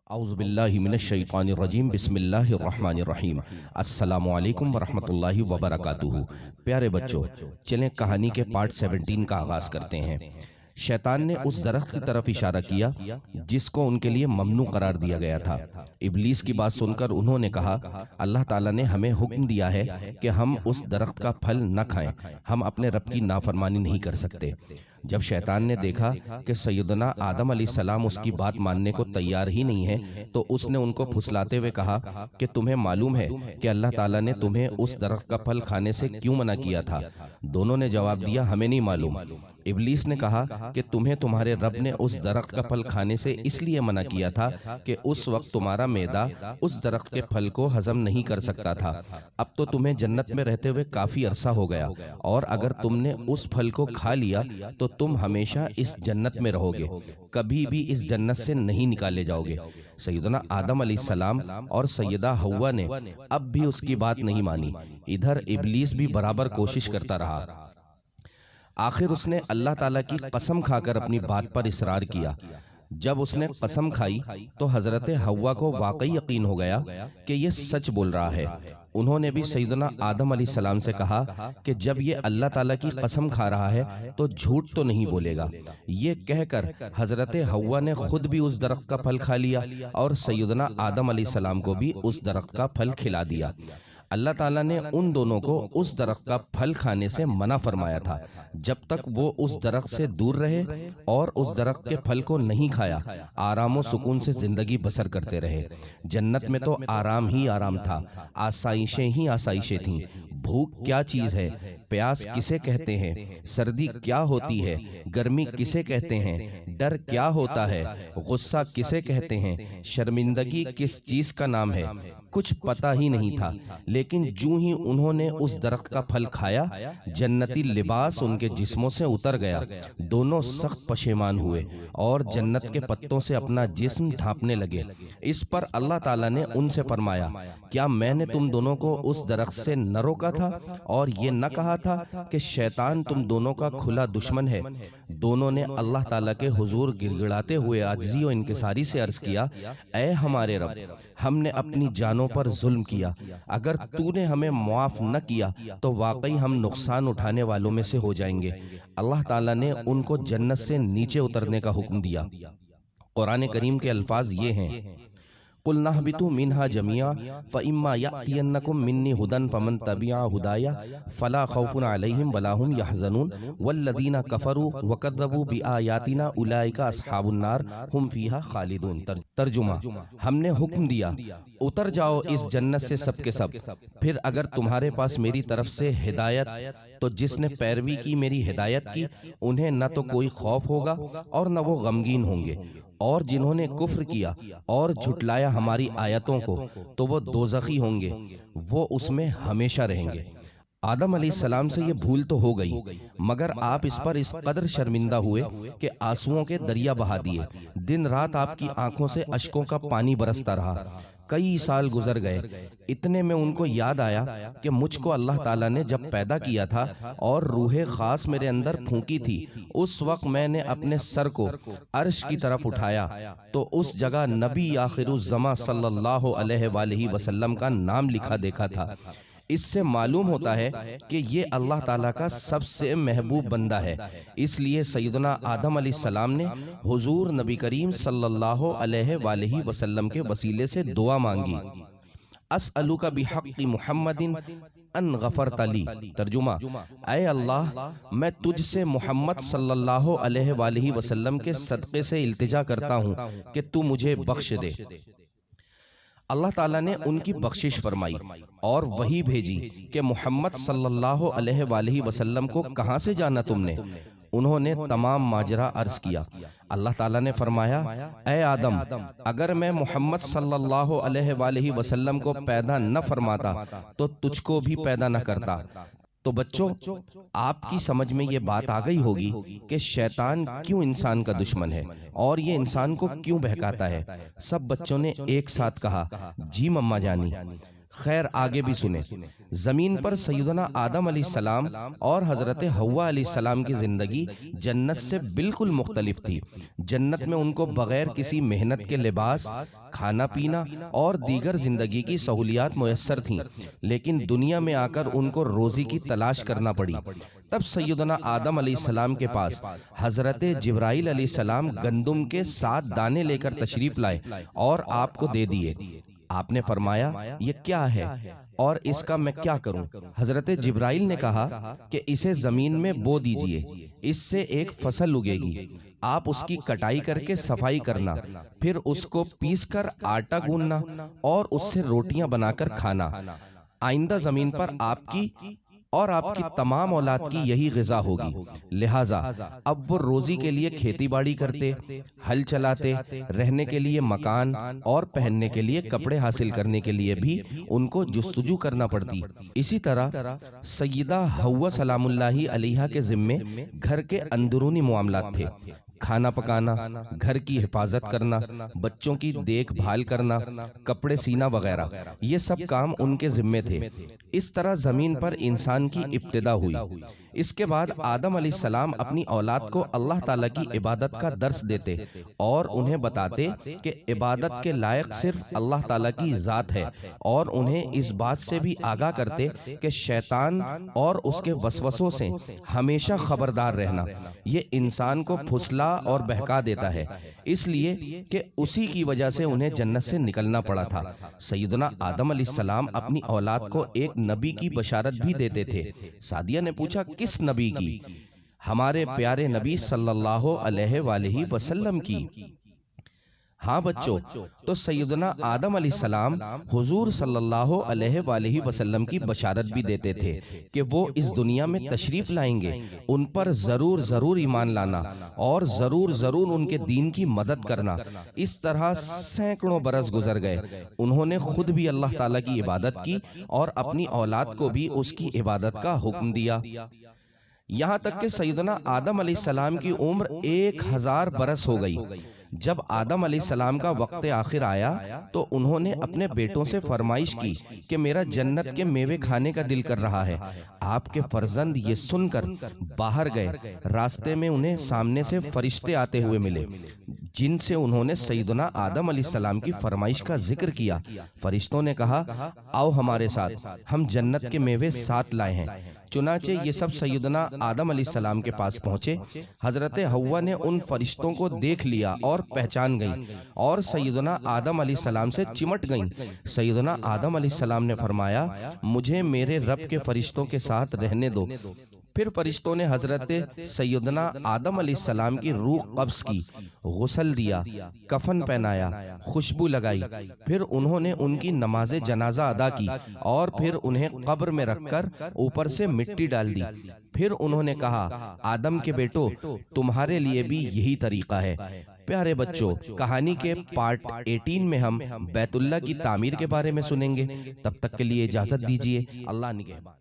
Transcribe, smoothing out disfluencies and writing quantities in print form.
اعوذ باللہ من الشیطان الرجیم بسم اللہ الرحمن الرحیم السلام علیکم ورحمۃ اللہ وبرکاتہ۔ پیارے بچوں، چلیں کہانی کے پارٹ 17 کا آغاز کرتے ہیں۔ شیطان نے اس درخت کی طرف اشارہ کیا جس کو ان کے لیے ممنوع قرار دیا گیا تھا۔ ابلیس کی بات سن کر انہوں نے کہا، اللہ تعالیٰ نے ہمیں حکم دیا ہے کہ ہم اس درخت کا پھل نہ کھائیں، ہم اپنے رب کی نافرمانی نہیں کر سکتے۔ جب شیطان نے دیکھا کہ سیدنا آدم علیہ السلام اس کی بات ماننے کو تیار ہی نہیں ہے تو اس نے ان کو پھسلاتے ہوئے کہا کہ تمہیں معلوم ہے کہ اللہ تعالیٰ نے تمہیں اس درخت کا پھل کھانے سے کیوں منع کیا تھا؟ دونوں نے جواب دیا، ہمیں نہیں معلوم۔ ابلیس نے کہا کہ تمہیں تمہارے رب نے اس درخت کا پھل کھانے سے اس لیے منع کیا تھا کہ اس وقت تمہارا معدہ اس درخت کے پھل کو ہضم نہیں کر سکتا تھا۔ اب تو تمہیں جنت میں رہتے ہوئے کافی عرصہ ہو گیا، اور اگر تم نے اس پھل کو کھا لیا تو تم ہمیشہ اس جنت میں رہو گے، کبھی بھی اس جنت سے نہیں نکالے جاؤ گے۔ سیدنا آدم علیہ السلام اور سیدہ حوا نے اب بھی اس کی بات نہیں مانی۔ ادھر ابلیس بھی برابر کوشش کرتا رہا۔ آخر اس نے اللہ تعالیٰ کی قسم کھا کر اپنی بات پر اصرار کیا۔ جب اس نے قسم کھائی تو حضرت حوا کو واقعی یقین ہو گیا کہ یہ سچ بول رہا ہے۔ انہوں نے بھی سیدنا آدم علیہ السلام سے کہا کہ جب یہ اللہ تعالیٰ کی قسم کھا رہا ہے تو جھوٹ تو نہیں بولے گا۔ یہ کہہ کر حضرت حوا نے خود بھی اس درخت کا پھل کھا لیا اور سیدنا آدم علیہ السلام کو بھی اس درخت کا پھل کھلا دیا۔ اللہ تعالیٰ نے ان دونوں کو اس درخت کا پھل کھانے سے منع فرمایا تھا جب تک وہ اس درخت سے دور رہے اور اس درخت کے پھل کو نہیں کھایا، آرام و سکون سے زندگی بسر کرتے رہے۔ جنت میں تو آرام ہی آرام تھا، آسائشیں ہی آسائشیں تھیں۔ بھوک کیا چیز ہے، پیاس کسے کہتے ہیں، سردی کیا ہوتی ہے، گرمی کسے کہتے ہیں، ڈر کیا ہوتا ہے، غصہ کسے کہتے ہیں، شرمندگی کس چیز کا نام ہے، کچھ پتہ ہی نہیں تھا۔ لیکن جو ہی انہوں نے اس درخت کا پھل کھایا، جنتی لباس ان کے جسموں سے اتر گیا۔ دونوں سخت پشیمان ہوئے اور جنت کے پتوں سے اپنا جسم ڈھانپنے لگے۔ اس پر اللہ تعالیٰ نے ان سے فرمایا، کیا میں نے تم دونوں کو اس درخت سے نہ روکا تھا اور یہ نہ کہا تھا کہ شیطان تم دونوں کا کھلا دشمن ہے؟ دونوں نے اللہ تعالیٰ کے حضور گڑگڑاتے ہوئے عاجزی و انکساری سے عرض کیا، اے ہمارے رب، ہم نے اپنی جانوں پر ظلم کیا، اگر تو نے ہمیں معاف نہ کیا تو واقعی ہم نقصان اٹھانے والوں میں سے ہو جائیں گے۔ اللہ تعالیٰ نے ان کو جنت سے نیچے اترنے کا حکم دیا۔ قرآن کریم کے الفاظ یہ ہیں، قُلْنَا اهْبِطُوا مِنْهَا جَمِيعًا فَإِمَّا يَأْتِيَنَّكُم مِّنِّي هُدًى فَمَن تَبِعَ هُدَايَ فَلَا خَوْفٌ عَلَيْهِمْ وَلَا هُمْ يَحْزَنُونَ وَالَّذِينَ كَفَرُوا وَكَذَّبُوا بِآيَاتِنَا أُولَٰئِكَ أَصْحَابُ النَّارِ هُمْ فِيهَا خَالِدُونَ۔ ترجمہ، ہم نے حکم دیا، اتر جاؤ اس جنت سے سب کے سب، پھر اگر تمہارے پاس میری طرف سے ہدایت تو جس نے پیروی کی میری ہدایت کی، انہیں نہ تو کوئی خوف ہوگا اور نہ وہ غمگین ہوں گے، اور جنہوں نے کفر کیا اور جھٹلایا ہماری آیتوں کو تو وہ دوزخی ہوں گے، وہ اس میں ہمیشہ رہیں گے۔ آدم علیہ السلام سے یہ بھول تو ہو گئی، مگر آپ اس پر اس قدر شرمندہ ہوئے کہ آنسوؤں کے دریا بہا دیے۔ دن رات آپ کی آنکھوں سے اشکوں کا پانی برستا رہا۔ کئی سال گزر گئے، اتنے میں ان کو یاد آیا کہ مجھ کو اللہ تعالیٰ نے جب پیدا کیا تھا اور روح خاص میرے اندر پھونکی تھی، اس وقت میں نے اپنے سر کو عرش کی طرف اٹھایا تو اس جگہ نبی آخر الزماں صلی اللہ علیہ وآلہ وسلم کا نام لکھا دیکھا تھا۔ اس سے معلوم ہوتا ہے کہ یہ اللہ تعالیٰ کا سب سے محبوب بندہ ہے۔ اس لیے سیدنا آدم علیہ السلام نے حضور نبی کریم صلی اللہ علیہ وآلہ وسلم کے وسیلے سے دعا مانگی، اسألک بحق محمد ان غفرت لی۔ ترجمہ، اے اللہ، میں تجھ سے محمد صلی اللہ علیہ وآلہ وسلم کے صدقے سے التجا کرتا ہوں کہ تو مجھے بخش دے۔ اللہ تعالیٰ نے ان کی بخشش فرمائی اور وحی بھیجی کہ محمد صلی اللہ علیہ وآلہ وسلم کو کہاں سے جانا تم نے؟ انہوں نے تمام ماجرا عرض کیا۔ اللہ تعالیٰ نے فرمایا، اے آدم، اگر میں محمد صلی اللہ علیہ وآلہ وسلم کو پیدا نہ فرماتا تو تجھ کو بھی پیدا نہ کرتا۔ تو بچوں، آپ کی سمجھ میں یہ بات آ گئی ہوگی کہ شیطان کیوں انسان کا دشمن ہے اور یہ انسان کو کیوں بہکاتا ہے۔ سب بچوں نے ایک ساتھ کہا، جی مما جانی۔ خیر آگے بھی سنیں۔ زمین پر سیدنا آدم علیہ السلام اور حضرت حوا علیہ السلام کی زندگی جنت سے بالکل مختلف تھی۔ جنت میں ان کو بغیر کسی محنت کے لباس، کھانا پینا اور دیگر زندگی کی سہولیات میسر تھیں، لیکن دنیا میں آ کر ان کو روزی کی تلاش کرنا پڑی۔ تب سیدنا آدم علیہ السلام کے پاس حضرت جبرائیل علیہ السلام گندم کے 7 دانے لے کر تشریف لائے اور آپ کو دے دیے۔ آپ نے فرمایا یہ کیا ہے اور اس کا میں کیا کروں؟ حضرت جبرائیل نے کہا کہ اسے زمین میں بو دیجئے، اس سے ایک فصل اگے گی، آپ اس کی کٹائی کر کے صفائی کرنا، پھر اس کو پیس کر آٹا گوندنا اور اس سے روٹیاں بنا کر کھانا۔ آئندہ زمین پر آپ کی اور آپ کی تمام اولاد کی یہی غذا ہوگی، لہٰذا اب وہ روزی کے لیے کھیتی باڑی کرتے، ہل چلاتے، رہنے کے لیے مکان اور پہننے کے لیے کپڑے حاصل کرنے کے لیے بھی ان کو جستجو کرنا پڑتی۔ اسی طرح سیدہ حوا سلام اللہ علیہا کے ذمے گھر کے اندرونی معاملات تھے، کھانا پکانا، گھر کی حفاظت کرنا، بچوں کی دیکھ بھال کرنا، کپڑے سینا وغیرہ، یہ سب کام ان کے ذمے تھے۔ اس طرح زمین پر انسان کی ابتدا ہوئی۔ اس کے بعد آدم علیہ السلام اپنی اولاد کو اللہ تعالیٰ کی عبادت کا درس دیتے اور انہیں بتاتے کہ عبادت کے لائق صرف اللہ تعالیٰ کی ذات ہے، اور انہیں اس بات سے بھی آگاہ کرتے کہ شیطان اور اس کے وسوسوں سے ہمیشہ خبردار رہنا، یہ انسان کو پھسلا اور بہکا دیتا ہے، اس لیے کہ اسی کی وجہ سے انہیں جنت سے نکلنا پڑا تھا۔ سیدنا آدم علیہ السلام اپنی اولاد کو ایک نبی کی بشارت بھی دیتے تھے۔ سعدیہ نے پوچھا کس نبی کی؟ ہمارے پیارے نبی صلی اللہ علیہ وآلہ وسلم کی۔ ہاں بچوں، تو سیدنا آدم علیہ السلام حضور صلی اللہ علیہ وآلہ وسلم کی بشارت بھی دیتے تھے کہ وہ اس دنیا میں تشریف لائیں گے، ان پر ضرور ضرور ایمان لانا اور ضرور ضرور ان کے دین کی مدد کرنا۔ اس طرح سینکڑوں برس گزر گئے، انہوں نے خود بھی اللہ تعالیٰ کی عبادت کی اور اپنی اولاد کو بھی اس کی عبادت کا حکم دیا، یہاں تک کہ سیدنا آدم علیہ السلام کی عمر 1000 برس ہو گئی۔ جب آدم علیہ السلام کا وقت آخر آیا تو انہوں نے اپنے بیٹوں سے فرمائش کی کہ میرا جنت کے میوے کھانے کا دل کر رہا ہے۔ آپ کے فرزند یہ سن کر باہر گئے، راستے میں انہیں سامنے سے فرشتے آتے ہوئے ملے، جن سے انہوں نے سیدنا آدم علیہ السلام کی فرمائش کا ذکر کیا۔ فرشتوں نے کہا آؤ ہمارے ساتھ، ہم جنت کے میوے ساتھ لائے ہیں۔ چنانچہ یہ سب سیدنا آدم علیہ السلام کے پاس پہنچے۔ حضرت حوا نے ان فرشتوں کو دیکھ لیا اور پہچان گئیں اور سیدنا آدم علیہ السلام سے چمٹ گئیں۔ سیدنا آدم علیہ السلام نے فرمایا مجھے میرے رب کے فرشتوں کے ساتھ رہنے دو۔ پھر فرشتوں نے حضرت سیدنا آدم علیہ السلام کی روح قبض کی، غسل دیا، کفن پہنایا، خوشبو لگائی، پھر انہوں نے ان کی نماز جنازہ ادا کی اور پھر انہیں قبر میں رکھ کر اوپر سے مٹی ڈال دی۔ پھر انہوں نے کہا آدم کے بیٹو تمہارے لیے بھی یہی طریقہ ہے۔ پیارے بچوں، کہانی کے پارٹ 18 میں ہم بیت اللہ کی تعمیر کے بارے میں سنیں گے۔ تب تک کے لیے اجازت دیجیے، اللہ نگہبان۔